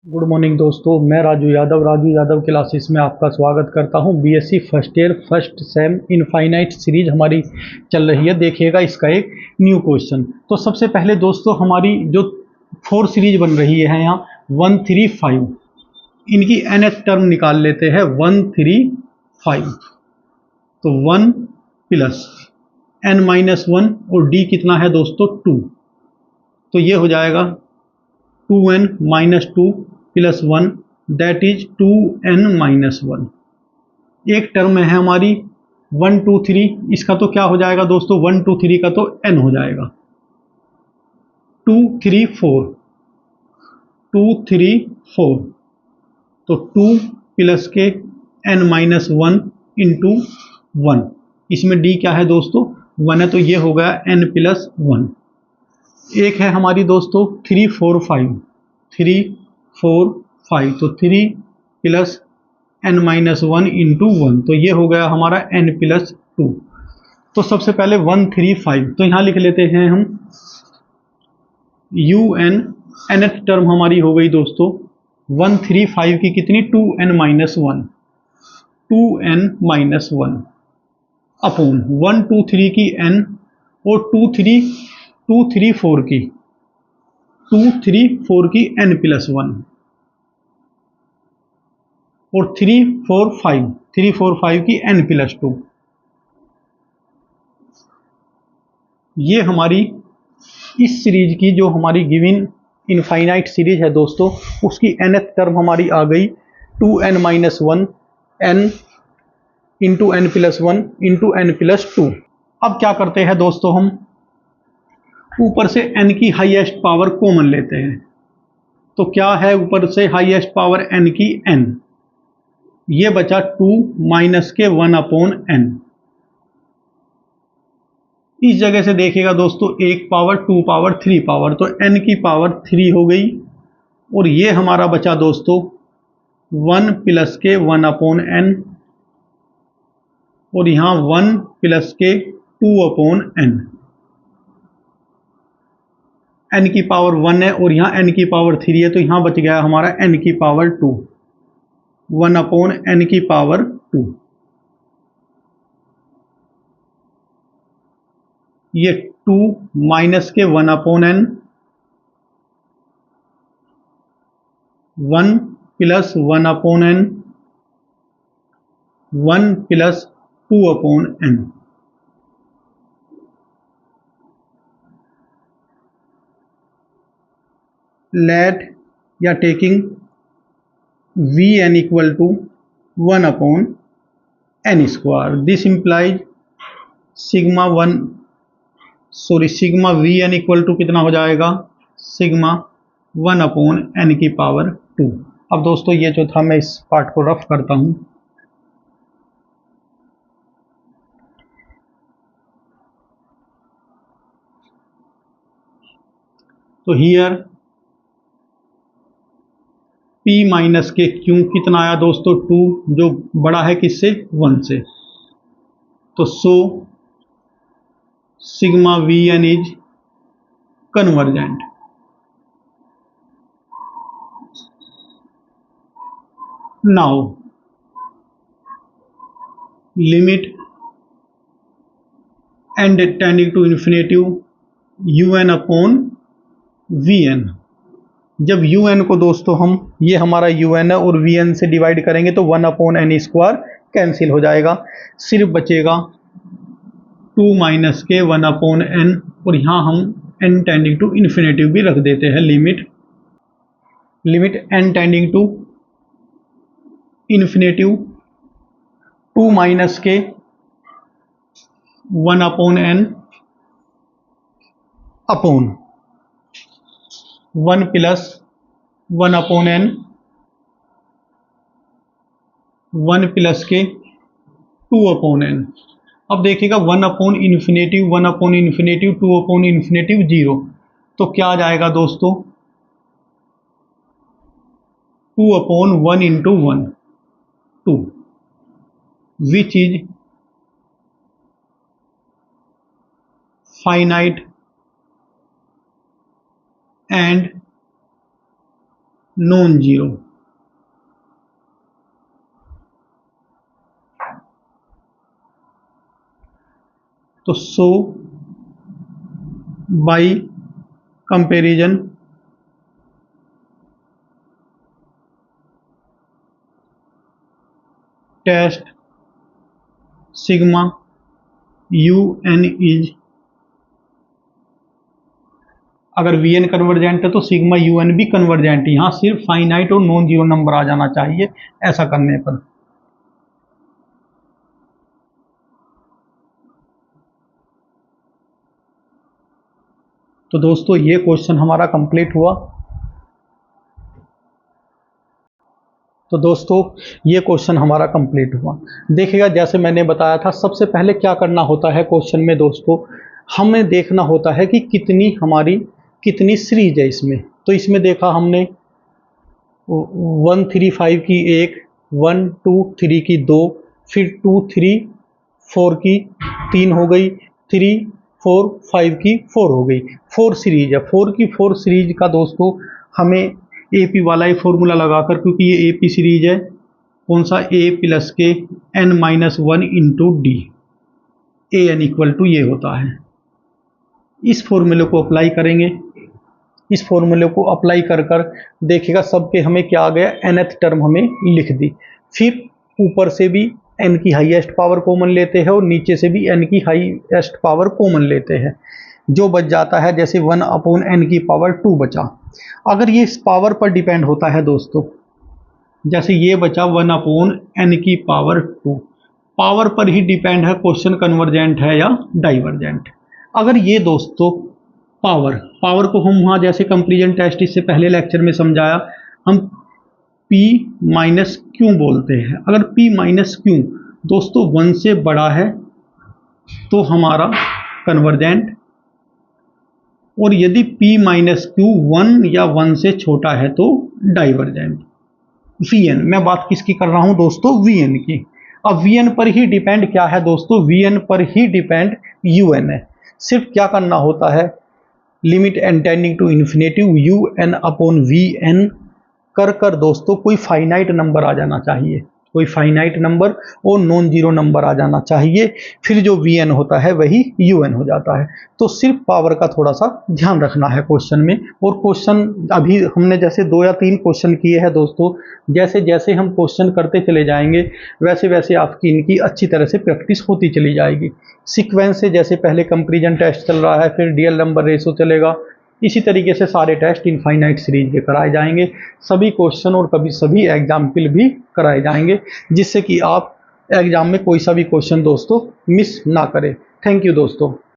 Good morning दोस्तों, मैं Raju Yadav classes में आपका स्वागत करता हूं। BSc first year first semi infinite series हमारी चल रही है। देखिएगा इसका एक न्यू क्वेश्चन। तो सबसे पहले दोस्तों हमारी जो 4 सीरीज बन रही है यहाँ 1 3 5, इनकी nth टर्म निकाल लेते हैं 1 3 5। तो 1 प्लस n-1 और d कितना है दोस्तों 2। तो ये हो जाएगा 2n-2 plus 1 that is 2n-1। एक टर्म है हमारी 1 2 3, इसका तो क्या हो जाएगा दोस्तों 1 2 3 का तो n हो जाएगा। 2 3 4 2 3 4 तो 2 प्लस के n-1 इंटू 1, इसमें d क्या है दोस्तों 1 है, तो ये हो गया n+1। एक है हमारी दोस्तों 3 4 5 3 4 5 तो 3 प्लस n-1 इंटू 1, तो ये हो गया हमारा n+2। तो सबसे पहले 1 3 5 तो यहाँ लिख लेते हैं हम un, nth टर्म हमारी हो गई दोस्तों 1 3 5 की कितनी 2n-1 2n-1 अपॉन 1 2 3 की n और 2 3 4 की n+1 और 3 4 5 की n+2। ये हमारी इस सीरीज की जो हमारी गिवन इनफाइनाइट सीरीज है दोस्तों, उसकी nth टर्म हमारी आ गई 2n-1 n into n+1 into n+2। अब क्या करते हैं दोस्तों, हम ऊपर से n की हाईएस्ट पावर कॉमन लेते हैं। तो क्या है ऊपर से हाईएस्ट पावर n की n, ये बचा 2 माइनस के 1/n। इस जगह से देखिएगा दोस्तों 1 पावर 2 पावर 3 पावर, तो n की पावर 3 हो गई और ये हमारा बचा दोस्तों 1 प्लस के 1/n और यहाँ 1 प्लस के 2/n। n की पावर 1 है और यहाँ n की पावर 3 है, तो यहाँ बच गया हमारा n की पावर 2 1/n की पावर 2। ये 2 माइनस के 1/n 1 plus 1/n 1 plus 2/n। Let या taking Vn equal to 1/n square, this implies sigma Vn equal to कितना हो जाएगा सिग्मा 1/n की पावर 2। अब दोस्तों ये जो था मैं इस पार्ट को रफ करता हूं। तो हियर p माइनस के q कितना आया दोस्तों 2, जो बड़ा है किससे 1 से। तो so sigma Vn is convergent. Now limit n tending to infinity un/Vn। जब un को दोस्तों हम, ये हमारा un है और vn से डिवाइड करेंगे तो 1/n स्क्वायर कैंसिल हो जाएगा, सिर्फ बचेगा 2 माइनस के 1/n और यहाँ हम n टेंडिंग टू इन्फिनेटिव भी रख देते हैं। Limit n tending to infinity 2 minus के 1/n upon 1 plus 1/n 1 plus के 2/n। अब देखिएगा 1/∞ 1/∞ 2/∞ 0, तो क्या आ जाएगा दोस्तों 2/1 into 1 2, which is finite and non zero. तो so by comparison test sigma U N is, अगर वी एन कन्वर्जेंट है तो सिग्मा यू एन भी कन्वर्जेंट है। यहां सिर्फ फाइनाइट और नॉन जीरो नंबर आ जाना चाहिए ऐसा करने पर। तो दोस्तों ये क्वेश्चन हमारा कंप्लीट हुआ। तो दोस्तों ये क्वेश्चन हमारा कंप्लीट हुआ। देखिएगा जैसे मैंने बताया था, सबसे पहले क्या करना होता है क्वेश्चन में दोस्तों, हमें देखना होता है कि कितनी सीरीज है इसमें। तो इसमें देखा हमने 135 की एक, 1 2 3 की दो, फिर 2 3 4 की तीन हो गई, 3 4 5 की 4 हो गई। 4 सीरीज है। 4 की 4 सीरीज का दोस्तों हमें एपी वाला ही फॉर्मूला लगाकर, क्योंकि ये एपी सीरीज है, कौन सा, ए प्लस के n minus one into d, a n equal to ये होता है। इस फॉर्मूले को अप्लाई करेंगे। इस फॉर्मूले को अप्लाई कर कर देखिएगा सबके हमें क्या आ गया, nth टर्म हमें लिख दी। फिर ऊपर से भी n की हाईएस्ट पावर कॉमन लेते हैं और नीचे से भी n की हाईएस्ट पावर कॉमन लेते हैं। जो बच जाता है, जैसे 1 अपॉन n की पावर 2 बचा। अगर ये इस पावर पर डिपेंड होता है दोस्तों, जैसे ये बचा 1 अपॉन n की पावर 2, पावर पर ही डिपेंड है क्वेश्चन कन्वर्जेंट है या डाइवर्जेंट। अगर ये दोस्तों पावर को हम वहाँ जैसे कंपैरिजन टेस्ट इससे पहले लेक्चर में समझाया, हम P माइनस क्यू बोलते हैं। अगर P माइनस क्यू दोस्तों 1 से बड़ा है तो हमारा कन्वर्जेंट, और यदि P माइनस क्यू 1 या 1 से छोटा है तो डाइवर्जेंट। Vn, मैं बात किसकी कर रहा हूं दोस्तों, Vn की। अब Vn पर ही डिपेंड क्या है दोस्तों, Vn पर ही डिपेंड Un है। सिर्फ क्या करना होता है, limit n tending to infinity un upon Vn कर दोस्तों कोई फाइनाइट नंबर आ जाना चाहिए, कोई फाइनाइट नंबर और नॉन जीरो नंबर आ जाना चाहिए। फिर जो Vn होता है वही Un हो जाता है। तो सिर्फ पावर का थोड़ा सा ध्यान रखना है क्वेश्चन में। और क्वेश्चन अभी हमने जैसे 2 या 3 क्वेश्चन किए हैं दोस्तों, जैसे जैसे हम क्वेश्चन करते चले जाएंगे वैसे वैसे आपकी इनकी अच्छी तरह से प्रैक्टिस होती चली जाएगी। सीक्वेंस से, जैसे पहले कंपैरिजन टेस्ट चल रहा है, फिर डीएल नंबर रेशो चलेगा, इसी तरीके से सारे टेस्ट इनफाइनाइट सीरीज के कराए जाएंगे। सभी क्वेश्चन और कभी सभी एग्जाम्पल भी कराए जाएंगे, जिससे कि आप एग्जाम में कोई सा भी क्वेश्चन दोस्तों मिस ना करें। थैंक यू दोस्तों।